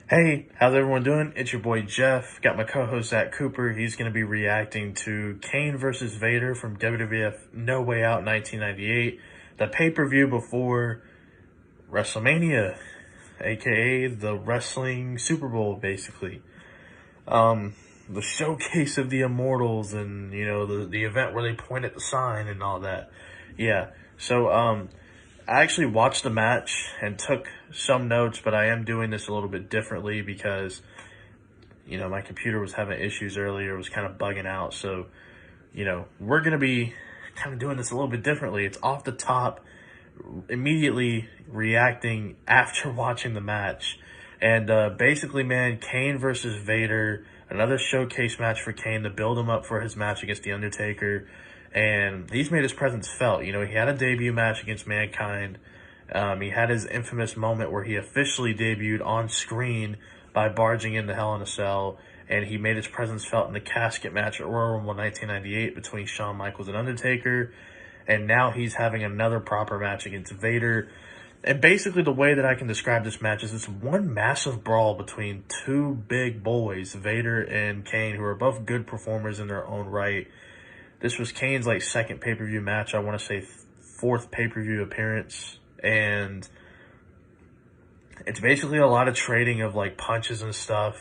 Hey, how's everyone doing? It's your boy Jeff. Got my co-host Zach Cooper. He's going to be reacting to Kane versus Vader from WWF No Way Out 1998, the pay-per-view before WrestleMania, aka the wrestling Super Bowl, basically. The showcase of the Immortals and, the event where they point at the sign and all that. Yeah. So, I actually watched the match and took some notes, but I am doing this a little bit differently because, my computer was having issues earlier. It was kind of bugging out. So, we're going to be kind of doing this a little bit differently. It's off the top, immediately reacting after watching the match. And basically, man, Kane versus Vader, another showcase match for Kane to build him up for his match against The Undertaker. And he's made his presence felt. He had a debut match against Mankind. He had his infamous moment where he officially debuted on screen by barging into Hell in a Cell. And he made his presence felt in the casket match at Royal Rumble 1998 between Shawn Michaels and Undertaker. And now he's having another proper match against Vader. And basically the way that I can describe this match is it's one massive brawl between two big boys, Vader and Kane, who are both good performers in their own right. This was Kane's second pay-per-view match. I want to say fourth pay-per-view appearance. And it's basically a lot of trading of punches and stuff.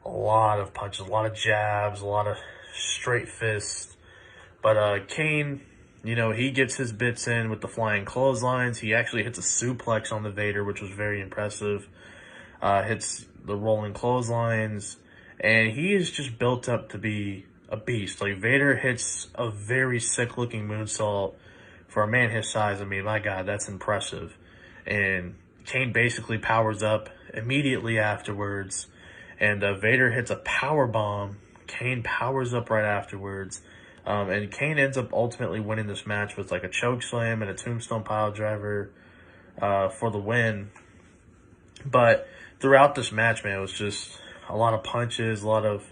A lot of punches, a lot of jabs, a lot of straight fists. But Kane, he gets his bits in with the flying clotheslines. He actually hits a suplex on the Vader, which was very impressive. Hits the rolling clotheslines. And he is just built up to be a beast. Vader hits a very sick-looking moonsault for a man his size. I mean, my God, that's impressive. And Kane basically powers up immediately afterwards. And Vader hits a power bomb. Kane powers up right afterwards. And Kane ends up ultimately winning this match with a choke slam and a tombstone pile driver for the win. But throughout this match, man, it was just a lot of punches, a lot of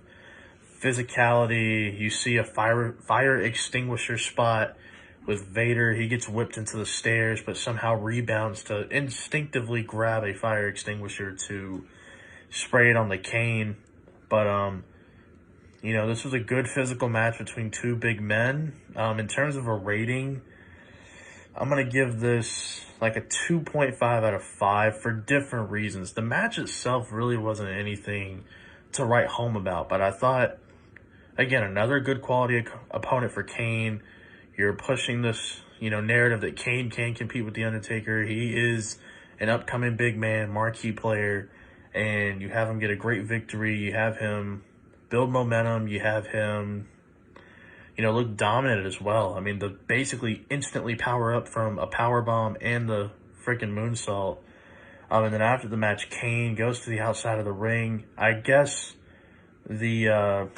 physicality. You see a fire extinguisher spot with Vader. He gets whipped into the stairs, but somehow rebounds to instinctively grab a fire extinguisher to spray it on the Kane. But, this was a good physical match between two big men. In terms of a rating, I'm going to give this a 2.5 out of 5 for different reasons. The match itself really wasn't anything to write home about, but I thought, again, another good quality opponent for Kane. You're pushing this, narrative that Kane can compete with The Undertaker. He is an upcoming big man, marquee player, and you have him get a great victory. You have him build momentum. You have him, look dominant as well. I mean, the basically instantly power up from a power bomb and the freaking moonsault. And then after the match, Kane goes to the outside of the ring. I guess the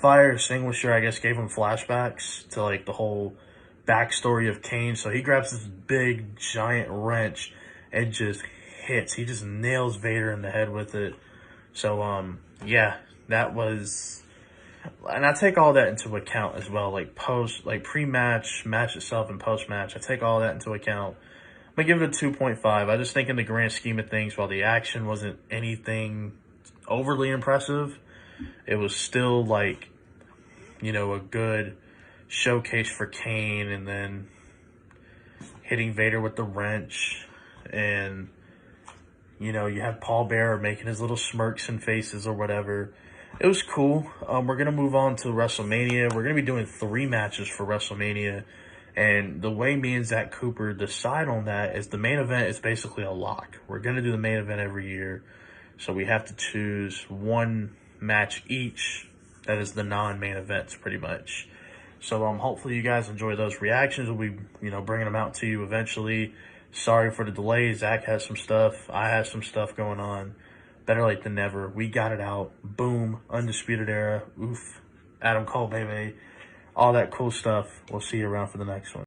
fire extinguisher, gave him flashbacks to the whole backstory of Kane. So he grabs this big giant wrench and just hits. He just nails Vader in the head with it. So yeah, that was, and I take all that into account as well, pre-match, match itself, and post-match. I take all that into account. I'm gonna give it a 2.5. I just think in the grand scheme of things, while the action wasn't anything overly impressive, it was still a good showcase for Kane, and then hitting Vader with the wrench. And, you have Paul Bearer making his little smirks and faces or whatever. It was cool. We're going to move on to WrestleMania. We're going to be doing 3 matches for WrestleMania. And the way me and Zach Cooper decide on that is the main event is basically a lock. We're going to do the main event every year. So we have to choose one match each that is the non-main events, pretty much. So hopefully you guys enjoy those reactions. We'll be, bringing them out to you eventually. Sorry for the delay. Zach has some stuff. I have some stuff going on. Better late than never. We got it out. Boom. Undisputed Era. Oof. Adam Cole, baby. All that cool stuff. We'll see you around for the next one.